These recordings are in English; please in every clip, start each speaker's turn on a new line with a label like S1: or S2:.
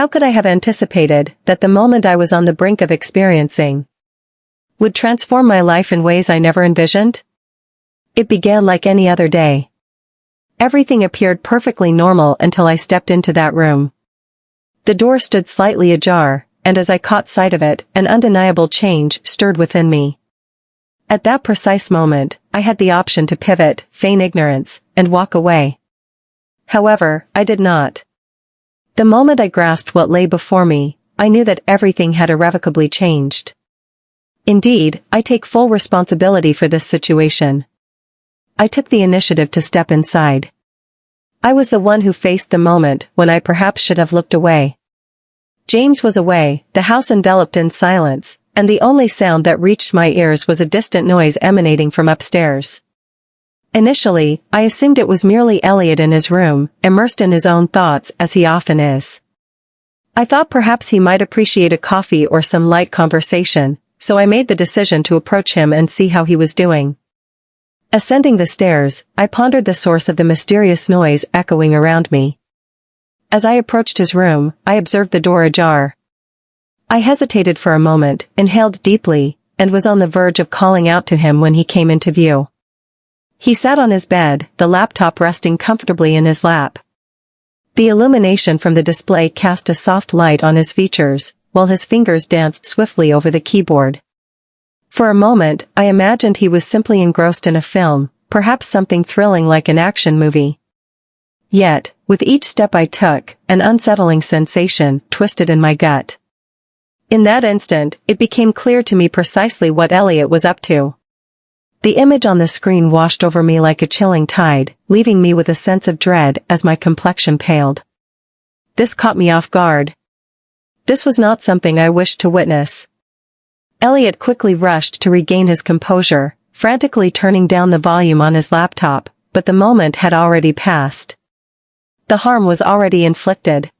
S1: How could I have anticipated that the moment I was on the brink of experiencing would transform my life in ways I never envisioned? It began like any other day. Everything appeared perfectly normal until I stepped into that room. The door stood slightly ajar, and as I caught sight of it, an undeniable change stirred within me. At that precise moment, I had the option to pivot, feign ignorance, and walk away. However, I did not. The moment I grasped what lay before me, I knew that everything had irrevocably changed. Indeed, I take full responsibility for this situation. I took the initiative to step inside. I was the one who faced the moment when I perhaps should have looked away. James was away, the house enveloped in silence, and the only sound that reached my ears was a distant noise emanating from upstairs. Initially, I assumed it was merely Elliot in his room, immersed in his own thoughts as he often is. I thought perhaps he might appreciate a coffee or some light conversation, so I made the decision to approach him and see how he was doing. Ascending the stairs, I pondered the source of the mysterious noise echoing around me. As I approached his room, I observed the door ajar. I hesitated for a moment, inhaled deeply, and was on the verge of calling out to him when he came into view. He sat on his bed, the laptop resting comfortably in his lap. The illumination from the display cast a soft light on his features, while his fingers danced swiftly over the keyboard. For a moment, I imagined he was simply engrossed in a film, perhaps something thrilling like an action movie. Yet, with each step I took, an unsettling sensation twisted in my gut. In that instant, it became clear to me precisely what Elliot was up to. The image on the screen washed over me like a chilling tide, leaving me with a sense of dread as my complexion paled. This caught me off guard. This was not something I wished to witness. Elliot quickly rushed to regain his composure, frantically turning down the volume on his laptop, but the moment had already passed. The harm was already inflicted.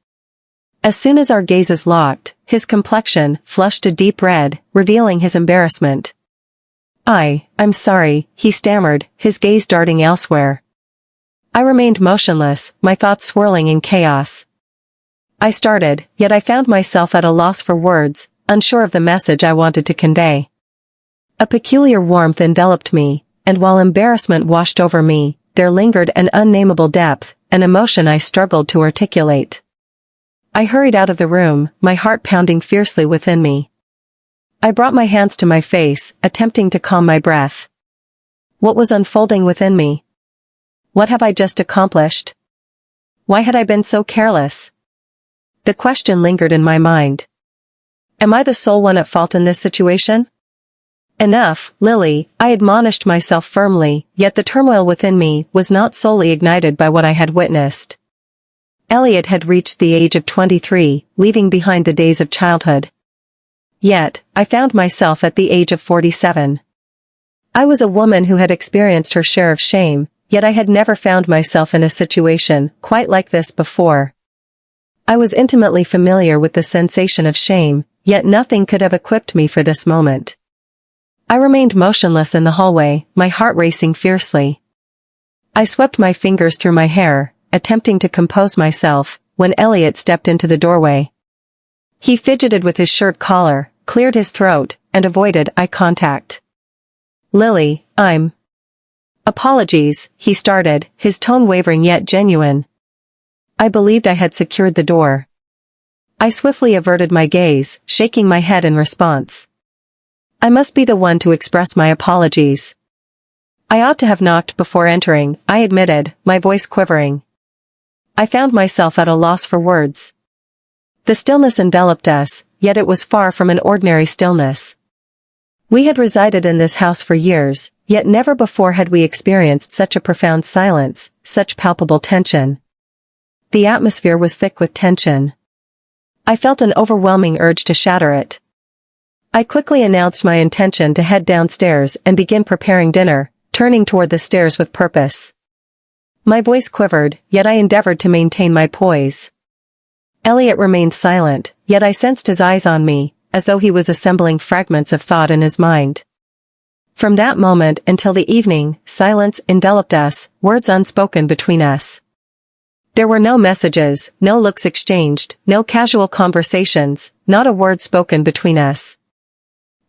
S1: As soon as our gazes locked, his complexion flushed a deep red, revealing his embarrassment. I'm sorry, he stammered, his gaze darting elsewhere. I remained motionless, my thoughts swirling in chaos. I started, yet I found myself at a loss for words, unsure of the message I wanted to convey. A peculiar warmth enveloped me, and while embarrassment washed over me, there lingered an unnameable depth, an emotion I struggled to articulate. I hurried out of the room, my heart pounding fiercely within me. I brought my hands to my face, attempting to calm my breath. What was unfolding within me? What have I just accomplished? Why had I been so careless? The question lingered in my mind. Am I the sole one at fault in this situation? Enough, Lily, I admonished myself firmly, yet the turmoil within me was not solely ignited by what I had witnessed. Elliot had reached the age of 23, leaving behind the days of childhood. Yet, I found myself at the age of 47. I was a woman who had experienced her share of shame, yet I had never found myself in a situation quite like this before. I was intimately familiar with the sensation of shame, yet nothing could have equipped me for this moment. I remained motionless in the hallway, my heart racing fiercely. I swept my fingers through my hair, attempting to compose myself, when Elliot stepped into the doorway. He fidgeted with his shirt collar, cleared his throat, and avoided eye contact. Lily, Apologies, he started, his tone wavering yet genuine. I believed I had secured the door. I swiftly averted my gaze, shaking my head in response. I must be the one to express my apologies. I ought to have knocked before entering, I admitted, my voice quivering. I found myself at a loss for words. The stillness enveloped us, yet it was far from an ordinary stillness. We had resided in this house for years, yet never before had we experienced such a profound silence, such palpable tension. The atmosphere was thick with tension. I felt an overwhelming urge to shatter it. I quickly announced my intention to head downstairs and begin preparing dinner, turning toward the stairs with purpose. My voice quivered, yet I endeavored to maintain my poise. Elliot remained silent, yet I sensed his eyes on me, as though he was assembling fragments of thought in his mind. From that moment until the evening, silence enveloped us, words unspoken between us. There were no messages, no looks exchanged, no casual conversations, not a word spoken between us.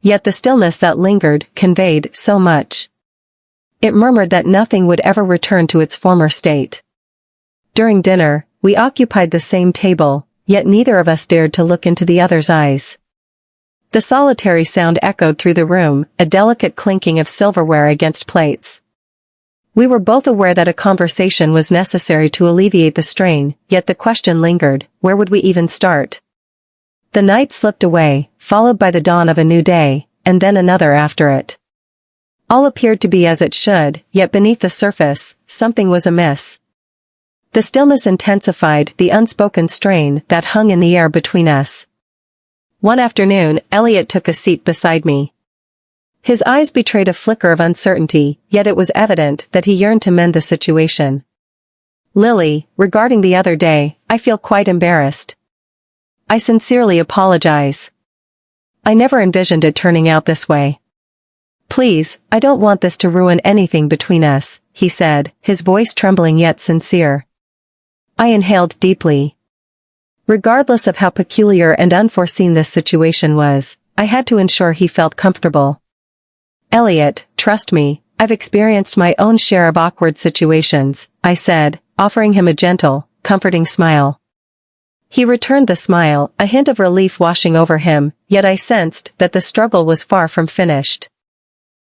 S1: Yet the stillness that lingered conveyed so much. It murmured that nothing would ever return to its former state. During dinner, we occupied the same table, yet neither of us dared to look into the other's eyes. The solitary sound echoed through the room, a delicate clinking of silverware against plates. We were both aware that a conversation was necessary to alleviate the strain, yet the question lingered, where would we even start? The night slipped away, followed by the dawn of a new day, and then another after it. All appeared to be as it should, yet beneath the surface, something was amiss. The stillness intensified the unspoken strain that hung in the air between us. One afternoon, Elliot took a seat beside me. His eyes betrayed a flicker of uncertainty, yet it was evident that he yearned to mend the situation. "Lily, regarding the other day, I feel quite embarrassed. I sincerely apologize. I never envisioned it turning out this way. Please, I don't want this to ruin anything between us," he said, his voice trembling yet sincere. I inhaled deeply. Regardless of how peculiar and unforeseen this situation was, I had to ensure he felt comfortable. "Elliot, trust me, I've experienced my own share of awkward situations," I said, offering him a gentle, comforting smile. He returned the smile, a hint of relief washing over him, yet I sensed that the struggle was far from finished.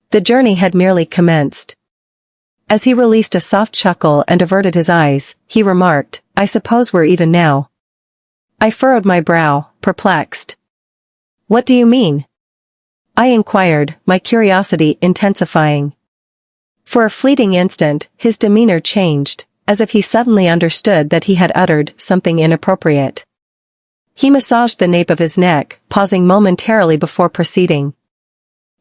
S1: The journey had merely commenced. As he released a soft chuckle and averted his eyes, he remarked, "I suppose we're even now." I furrowed my brow, perplexed. "What do you mean?" I inquired, my curiosity intensifying. For a fleeting instant, his demeanor changed, as if he suddenly understood that he had uttered something inappropriate. He massaged the nape of his neck, pausing momentarily before proceeding.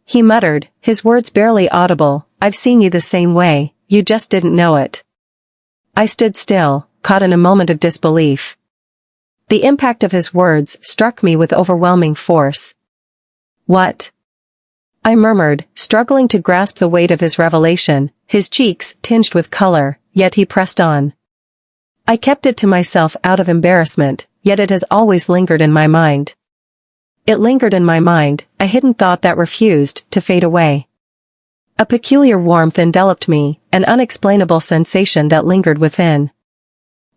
S1: He muttered, his words barely audible, "I've seen you the same way, you just didn't know it." I stood still, caught in a moment of disbelief. The impact of his words struck me with overwhelming force. "What?" I murmured, struggling to grasp the weight of his revelation, his cheeks tinged with color, yet he pressed on. I kept it to myself out of embarrassment, yet it has always lingered in my mind. It lingered in my mind, a hidden thought that refused to fade away. A peculiar warmth enveloped me, an unexplainable sensation that lingered within.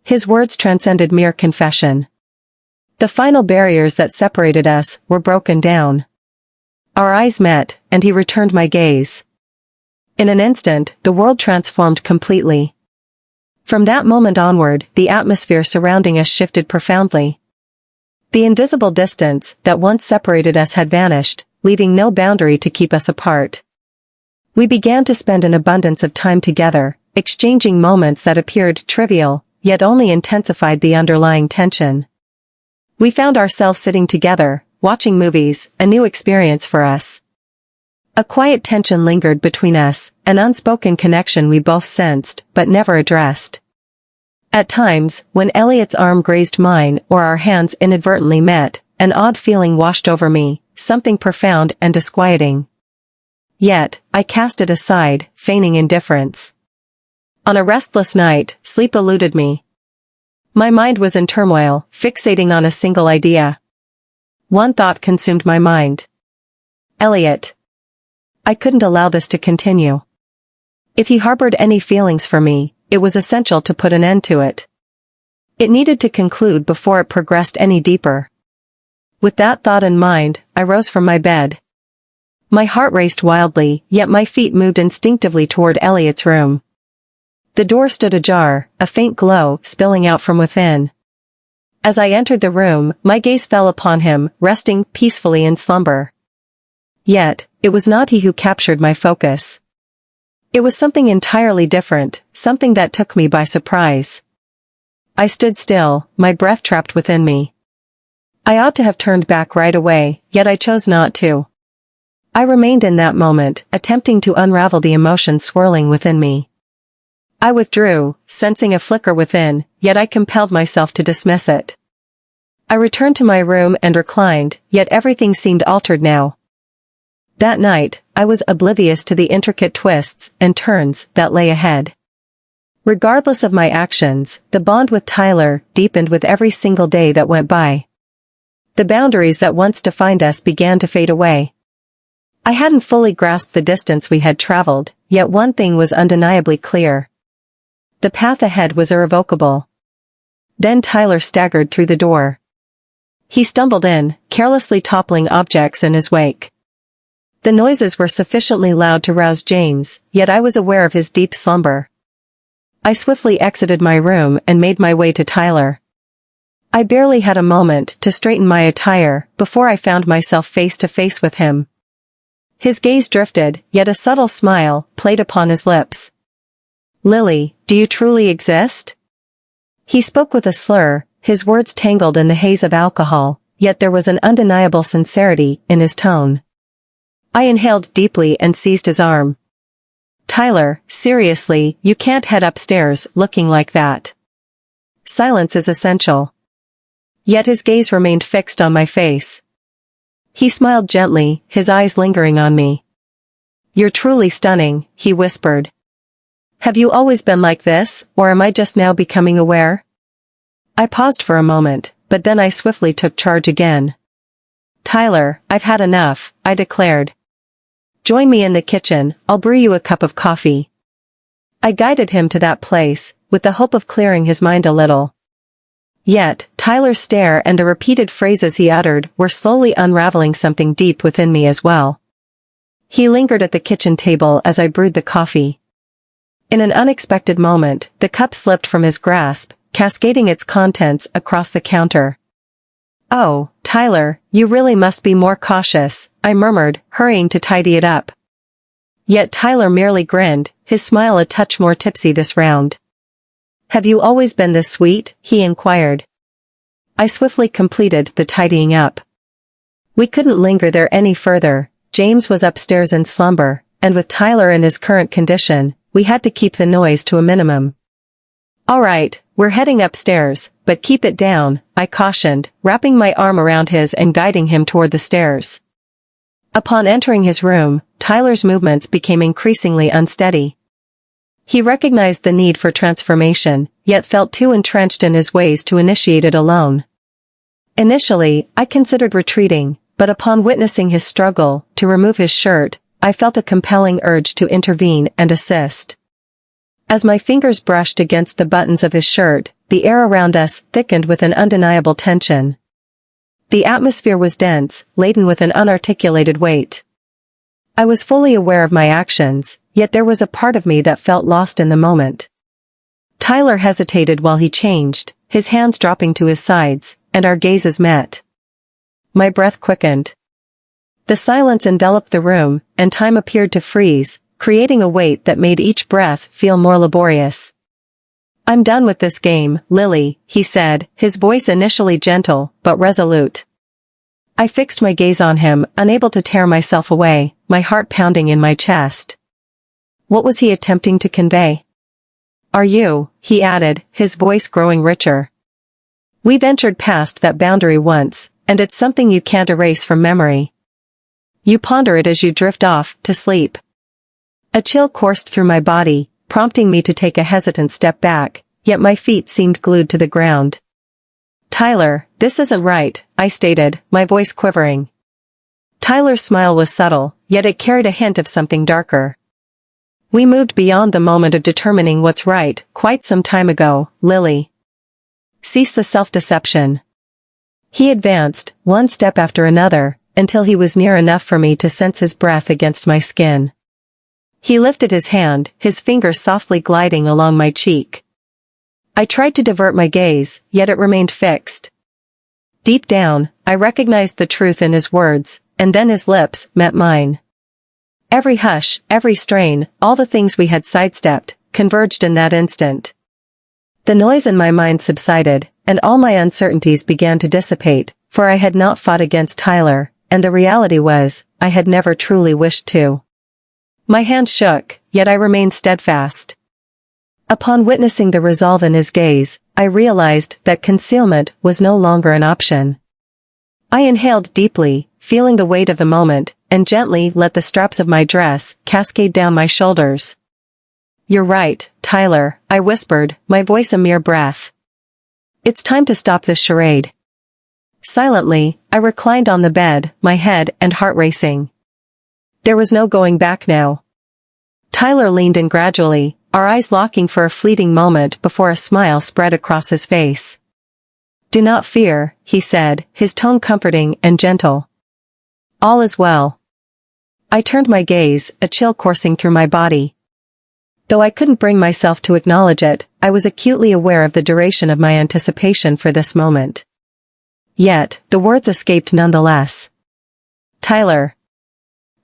S1: His words transcended mere confession. The final barriers that separated us were broken down. Our eyes met, and he returned my gaze. In an instant, the world transformed completely. From that moment onward, the atmosphere surrounding us shifted profoundly. The invisible distance that once separated us had vanished, leaving no boundary to keep us apart. We began to spend an abundance of time together, exchanging moments that appeared trivial, yet only intensified the underlying tension. We found ourselves sitting together, watching movies, a new experience for us. A quiet tension lingered between us, an unspoken connection we both sensed, but never addressed. At times, when Elliot's arm grazed mine or our hands inadvertently met, an odd feeling washed over me, something profound and disquieting. Yet, I cast it aside, feigning indifference. On a restless night, sleep eluded me. My mind was in turmoil, fixating on a single idea. One thought consumed my mind. Elliot. I couldn't allow this to continue. If he harbored any feelings for me, it was essential to put an end to it. It needed to conclude before it progressed any deeper. With that thought in mind, I rose from my bed. My heart raced wildly, yet my feet moved instinctively toward Elliot's room. The door stood ajar, a faint glow spilling out from within. As I entered the room, my gaze fell upon him, resting peacefully in slumber. Yet, it was not he who captured my focus. It was something entirely different, something that took me by surprise. I stood still, my breath trapped within me. I ought to have turned back right away, yet I chose not to. I remained in that moment, attempting to unravel the emotion swirling within me. I withdrew, sensing a flicker within, yet I compelled myself to dismiss it. I returned to my room and reclined, yet everything seemed altered now. That night, I was oblivious to the intricate twists and turns that lay ahead. Regardless of my actions, the bond with Tyler deepened with every single day that went by. The boundaries that once defined us began to fade away. I hadn't fully grasped the distance we had traveled, yet one thing was undeniably clear. The path ahead was irrevocable. Then Tyler staggered through the door. He stumbled in, carelessly toppling objects in his wake. The noises were sufficiently loud to rouse James, yet I was aware of his deep slumber. I swiftly exited my room and made my way to Tyler. I barely had a moment to straighten my attire before I found myself face to face with him. His gaze drifted, yet a subtle smile played upon his lips. "Lily, do you truly exist?" He spoke with a slur, his words tangled in the haze of alcohol, yet there was an undeniable sincerity in his tone. I inhaled deeply and seized his arm. "Tyler, seriously, you can't head upstairs looking like that. Silence is essential." Yet his gaze remained fixed on my face. He smiled gently, his eyes lingering on me. "You're truly stunning," he whispered. "Have you always been like this, or am I just now becoming aware?" I paused for a moment, but then I swiftly took charge again. "Tyler, I've had enough," I declared. "Join me in the kitchen, I'll brew you a cup of coffee." I guided him to that place, with the hope of clearing his mind a little. Yet, Tyler's stare and the repeated phrases he uttered were slowly unraveling something deep within me as well. He lingered at the kitchen table as I brewed the coffee. In an unexpected moment, the cup slipped from his grasp, cascading its contents across the counter. "Oh, Tyler, you really must be more cautious," I murmured, hurrying to tidy it up. Yet Tyler merely grinned, his smile a touch more tipsy this round. "Have you always been this sweet?" he inquired. I swiftly completed the tidying up. We couldn't linger there any further. James was upstairs in slumber, and with Tyler in his current condition, we had to keep the noise to a minimum. "All right, we're heading upstairs, but keep it down," I cautioned, wrapping my arm around his and guiding him toward the stairs. Upon entering his room, Tyler's movements became increasingly unsteady. He recognized the need for transformation, yet felt too entrenched in his ways to initiate it alone. Initially, I considered retreating, but upon witnessing his struggle to remove his shirt, I felt a compelling urge to intervene and assist. As my fingers brushed against the buttons of his shirt, the air around us thickened with an undeniable tension. The atmosphere was dense, laden with an unarticulated weight. I was fully aware of my actions, yet there was a part of me that felt lost in the moment. Tyler hesitated while he changed, his hands dropping to his sides, and our gazes met. My breath quickened. The silence enveloped the room, and time appeared to freeze, creating a weight that made each breath feel more laborious. "I'm done with this game, Lily," he said, his voice initially gentle, but resolute. I fixed my gaze on him, unable to tear myself away, my heart pounding in my chest. What was he attempting to convey? "Are you?" he added, his voice growing richer. "We ventured past that boundary once, and it's something you can't erase from memory. You ponder it as you drift off to sleep." A chill coursed through my body, prompting me to take a hesitant step back, yet my feet seemed glued to the ground. "Tyler, this isn't right," I stated, my voice quivering. Tyler's smile was subtle, yet it carried a hint of something darker. "We moved beyond the moment of determining what's right quite some time ago, Lily. Cease the self-deception." He advanced, one step after another, until he was near enough for me to sense his breath against my skin. He lifted his hand, his fingers softly gliding along my cheek. I tried to divert my gaze, yet it remained fixed. Deep down, I recognized the truth in his words, and then his lips met mine. Every hush, every strain, all the things we had sidestepped, converged in that instant. The noise in my mind subsided, and all my uncertainties began to dissipate, for I had not fought against Tyler, and the reality was, I had never truly wished to. My hand shook, yet I remained steadfast. Upon witnessing the resolve in his gaze, I realized that concealment was no longer an option. I inhaled deeply, feeling the weight of the moment, and gently let the straps of my dress cascade down my shoulders. "You're right, Tyler," I whispered, my voice a mere breath. "It's time to stop this charade." Silently, I reclined on the bed, my head and heart racing. There was no going back now. Tyler leaned in gradually, our eyes locking for a fleeting moment before a smile spread across his face. "Do not fear," he said, his tone comforting and gentle. "All is well." I turned my gaze, a chill coursing through my body. Though I couldn't bring myself to acknowledge it, I was acutely aware of the duration of my anticipation for this moment. Yet, the words escaped nonetheless. "Tyler."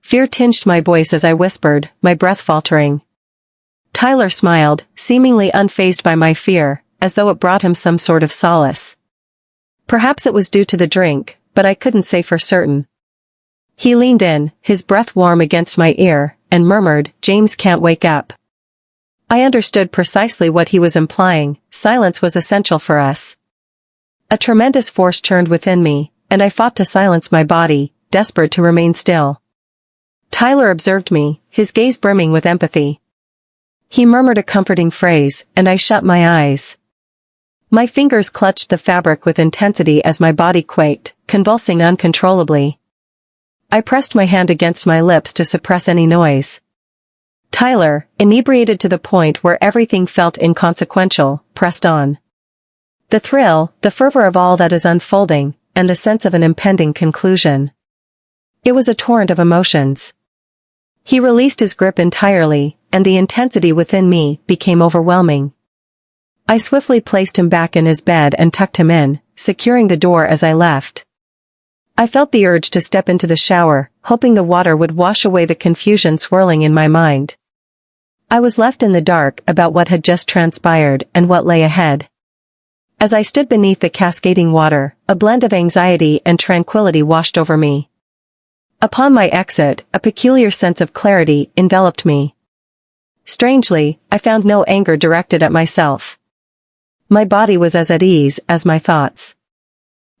S1: Fear tinged my voice as I whispered, my breath faltering. Tyler smiled, seemingly unfazed by my fear, as though it brought him some sort of solace. Perhaps it was due to the drink, but I couldn't say for certain. He leaned in, his breath warm against my ear, and murmured, "James can't wake up." I understood precisely what he was implying. Silence was essential for us. A tremendous force churned within me, and I fought to silence my body, desperate to remain still. Tyler observed me, his gaze brimming with empathy. He murmured a comforting phrase, and I shut my eyes. My fingers clutched the fabric with intensity as my body quaked, convulsing uncontrollably. I pressed my hand against my lips to suppress any noise. Tyler, inebriated to the point where everything felt inconsequential, pressed on. The thrill, the fervor of all that is unfolding, and the sense of an impending conclusion. It was a torrent of emotions. He released his grip entirely, and the intensity within me became overwhelming. I swiftly placed him back in his bed and tucked him in, securing the door as I left. I felt the urge to step into the shower, hoping the water would wash away the confusion swirling in my mind. I was left in the dark about what had just transpired and what lay ahead. As I stood beneath the cascading water, a blend of anxiety and tranquility washed over me. Upon my exit, a peculiar sense of clarity enveloped me. Strangely, I found no anger directed at myself. My body was as at ease as my thoughts.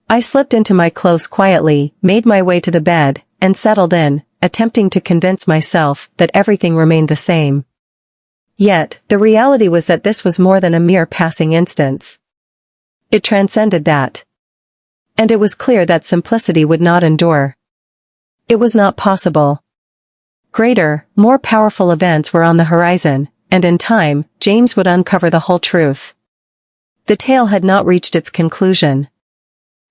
S1: I slipped into my clothes quietly, made my way to the bed, and settled in, attempting to convince myself that everything remained the same. Yet, the reality was that this was more than a mere passing instance. It transcended that. And it was clear that simplicity would not endure. It was not possible. Greater, more powerful events were on the horizon, and in time, James would uncover the whole truth. The tale had not reached its conclusion.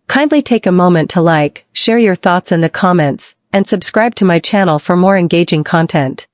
S1: Kindly take a moment to like, share your thoughts in the comments, and subscribe to my channel for more engaging content.